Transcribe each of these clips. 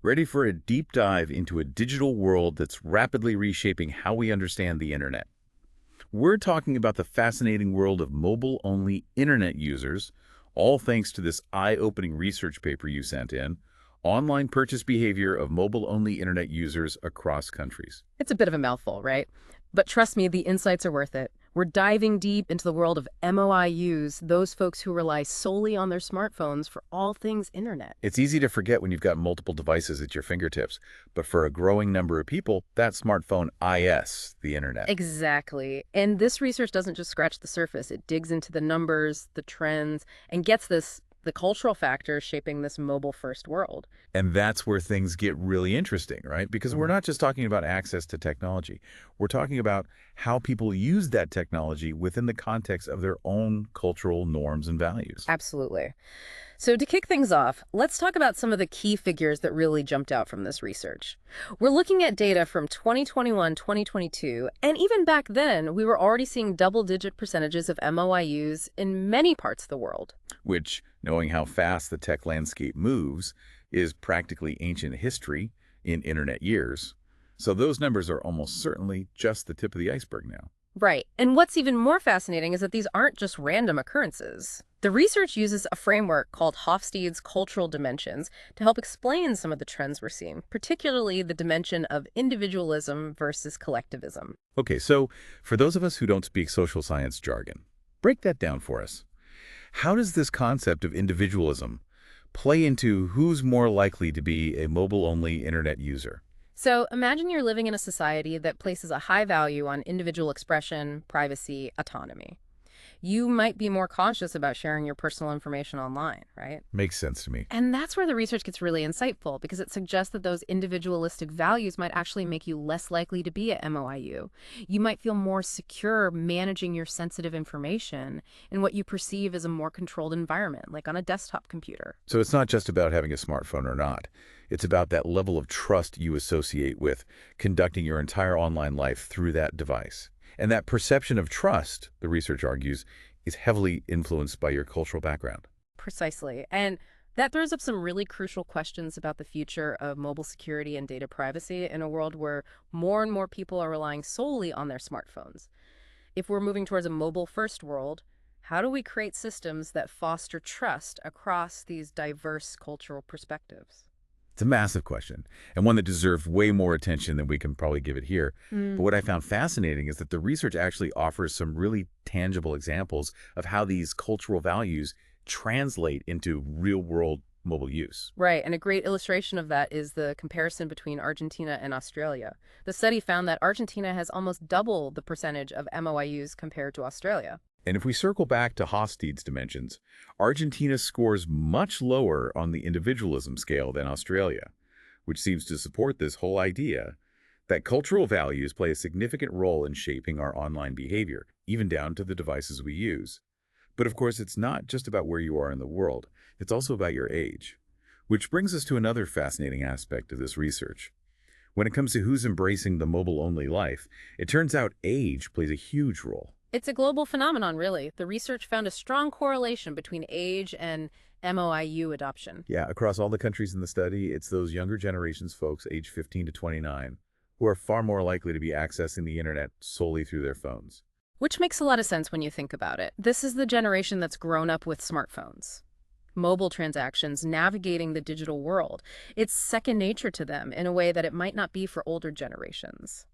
Ready for a deep dive into a digital world that's rapidly reshaping how we understand the internet. We're talking about the fascinating world of mobile-only internet users, all thanks to this eye-opening research paper you sent in, Online Purchase Behavior of Mobile-Only Internet Users Across Countries. It's a bit of a mouthful, right? But trust me, the insights are worth it. We're diving deep into the world of MOIUs, those folks who rely solely on their smartphones for all things internet. It's easy to forget when you've got multiple devices at your fingertips, but for a growing number of people, that smartphone is the internet. Exactly. And this research doesn't just scratch the surface. It digs into the numbers, the trends, and gets the cultural factors shaping this mobile-first world. And that's where things get really interesting, right? Because we're not just talking about access to technology. We're talking about how people use that technology within the context of their own cultural norms and values. Absolutely. So to kick things off, let's talk about some of the key figures that really jumped out from this research. We're looking at data from 2021, 2022, and even back then, we were already seeing double-digit percentages of MOIUs in many parts of the world. Which, knowing how fast the tech landscape moves, is practically ancient history in internet years. So those numbers are almost certainly just the tip of the iceberg now. Right. And what's even more fascinating is that these aren't just random occurrences. The research uses a framework called Hofstede's cultural dimensions to help explain some of the trends we're seeing, particularly the dimension of individualism versus collectivism. Okay, so for those of us who don't speak social science jargon, break that down for us. How does this concept of individualism play into who's more likely to be a mobile-only internet user? So imagine you're living in a society that places a high value on individual expression, privacy, autonomy. You might be more cautious about sharing your personal information online, right? Makes sense to me. And that's where the research gets really insightful because it suggests that those individualistic values might actually make you less likely to be at MOIU. You might feel more secure managing your sensitive information in what you perceive as a more controlled environment, like on a desktop computer. So it's not just about having a smartphone or not. It's about that level of trust you associate with conducting your entire online life through that device. And that perception of trust, the research argues, is heavily influenced by your cultural background. Precisely. And that throws up some really crucial questions about the future of mobile security and data privacy in a world where more and more people are relying solely on their smartphones. If we're moving towards a mobile-first world, how do we create systems that foster trust across these diverse cultural perspectives? It's a massive question, and one that deserves way more attention than we can probably give it here. But what I found fascinating is that the research actually offers some really tangible examples of how these cultural values translate into real-world mobile use. Right, and a great illustration of that is the comparison between Argentina and Australia. The study found that Argentina has almost double the percentage of MOIUs compared to Australia. And if we circle back to Hofstede's dimensions, Argentina scores much lower on the individualism scale than Australia, which seems to support this whole idea that cultural values play a significant role in shaping our online behavior, even down to the devices we use. But of course, it's not just about where you are in the world, it's also about your age. Which brings us to another fascinating aspect of this research. When it comes to who's embracing the mobile-only life, it turns out age plays a huge role. It's a global phenomenon, really. The research found a strong correlation between age and MOIU adoption. Yeah, across all the countries in the study, it's those younger generations folks aged 15 to 29 who are far more likely to be accessing the internet solely through their phones. Which makes a lot of sense when you think about it. This is the generation that's grown up with smartphones, mobile transactions, navigating the digital world. It's second nature to them in a way that it might not be for older generations.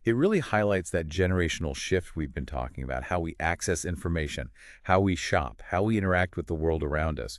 It really highlights that generational shift we've been talking about, how we access information, how we shop, how we interact with the world around us.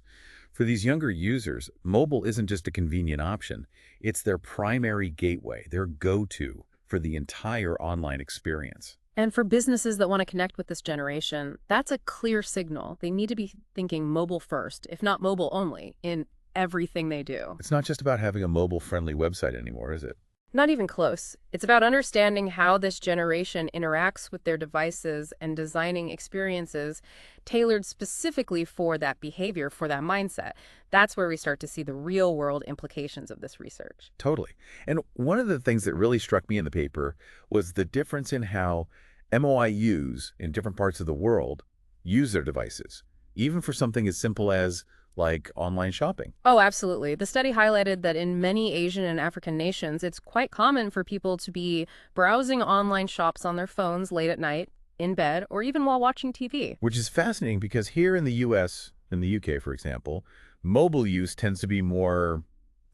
For these younger users, mobile isn't just a convenient option. It's their primary gateway, their go-to for the entire online experience. And for businesses that want to connect with this generation, that's a clear signal. They need to be thinking mobile first, if not mobile only, in everything they do. It's not just about having a mobile-friendly website anymore, is it? Not even close. It's about understanding how this generation interacts with their devices and designing experiences tailored specifically for that behavior, for that mindset. That's where we start to see the real-world implications of this research. Totally. And one of the things that really struck me in the paper was the difference in how MOIUs in different parts of the world use their devices, even for something as simple as like online shopping. Oh, absolutely. The study highlighted that in many Asian and African nations, it's quite common for people to be browsing online shops on their phones late at night, in bed, or even while watching TV. Which is fascinating because here in the US, in the UK, for example, mobile use tends to be more,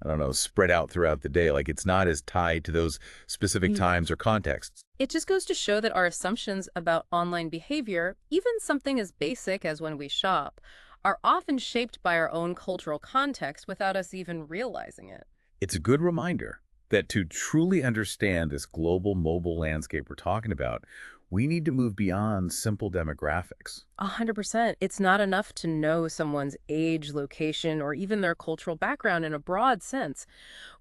I don't know, spread out throughout the day. Like it's not as tied to those specific times or contexts. It just goes to show that our assumptions about online behavior, even something as basic as when we shop, are often shaped by our own cultural context without us even realizing it. It's a good reminder that to truly understand this global mobile landscape we're talking about, we need to move beyond simple demographics. 100%. It's not enough to know someone's age, location, or even their cultural background in a broad sense.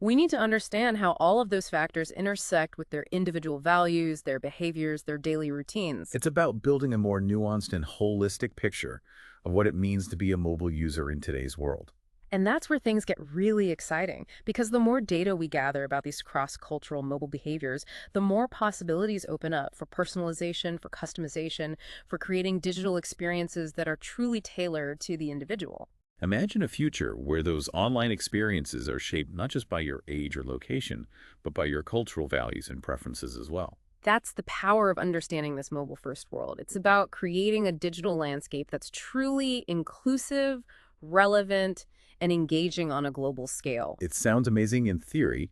We need to understand how all of those factors intersect with their individual values, their behaviors, their daily routines. It's about building a more nuanced and holistic picture of what it means to be a mobile user in today's world. And that's where things get really exciting, because the more data we gather about these cross-cultural mobile behaviors, the more possibilities open up for personalization, for customization, for creating digital experiences that are truly tailored to the individual. Imagine a future where those online experiences are shaped not just by your age or location, but by your cultural values and preferences as well. That's the power of understanding this mobile-first world. It's about creating a digital landscape that's truly inclusive, relevant, and engaging on a global scale. It sounds amazing in theory,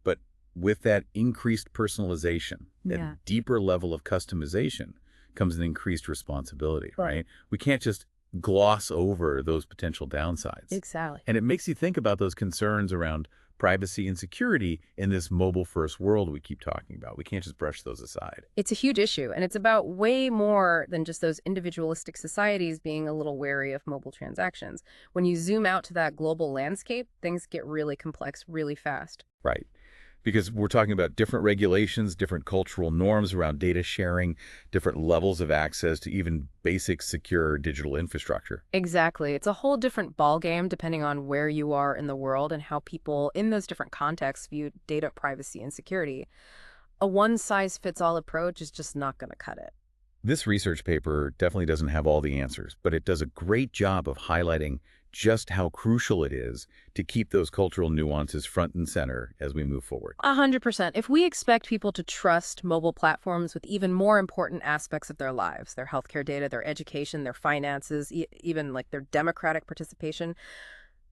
but with that increased personalization, Yeah. that deeper level of customization, comes an increased responsibility, right? We can't just gloss over those potential downsides. Exactly. And it makes you think about those concerns around privacy and security in this mobile-first world we keep talking about. We can't just brush those aside. It's a huge issue, and it's about way more than just those individualistic societies being a little wary of mobile transactions. When you zoom out to that global landscape, things get really complex really fast. Right. Because we're talking about different regulations, different cultural norms around data sharing, different levels of access to even basic secure digital infrastructure. Exactly. It's a whole different ballgame depending on where you are in the world and how people in those different contexts view data privacy and security. A one-size-fits-all approach is just not going to cut it. This research paper definitely doesn't have all the answers, but it does a great job of highlighting just how crucial it is to keep those cultural nuances front and center as we move forward. 100%. If we expect people to trust mobile platforms with even more important aspects of their lives, their healthcare data, their education, their finances, even like their democratic participation,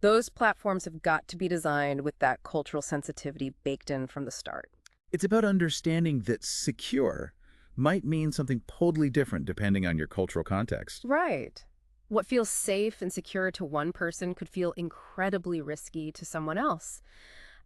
those platforms have got to be designed with that cultural sensitivity baked in from the start. It's about understanding that secure might mean something totally different depending on your cultural context. Right. What feels safe and secure to one person could feel incredibly risky to someone else.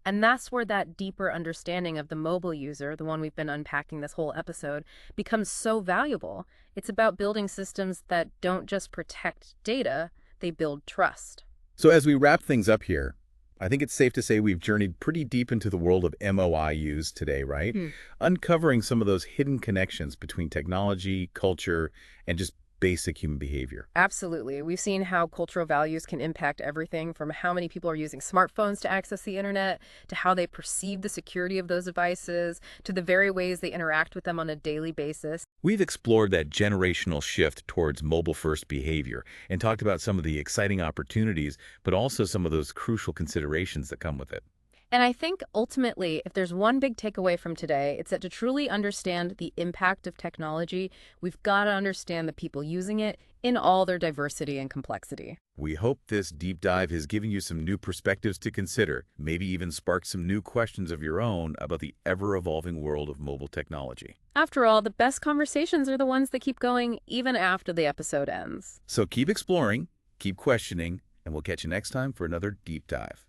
And that's where that deeper understanding of the mobile user, the one we've been unpacking this whole episode, becomes so valuable. It's about building systems that don't just protect data, they build trust. So as we wrap things up here, I think it's safe to say we've journeyed pretty deep into the world of MOIUs today, right? Uncovering some of those hidden connections between technology, culture, and just basic human behavior. Absolutely. We've seen how cultural values can impact everything from how many people are using smartphones to access the internet, to how they perceive the security of those devices, to the very ways they interact with them on a daily basis. We've explored that generational shift towards mobile-first behavior and talked about some of the exciting opportunities, but also some of those crucial considerations that come with it. And I think ultimately, if there's one big takeaway from today, it's that to truly understand the impact of technology, we've got to understand the people using it in all their diversity and complexity. We hope this deep dive has given you some new perspectives to consider, maybe even sparked some new questions of your own about the ever-evolving world of mobile technology. After all, the best conversations are the ones that keep going even after the episode ends. So keep exploring, keep questioning, and we'll catch you next time for another deep dive.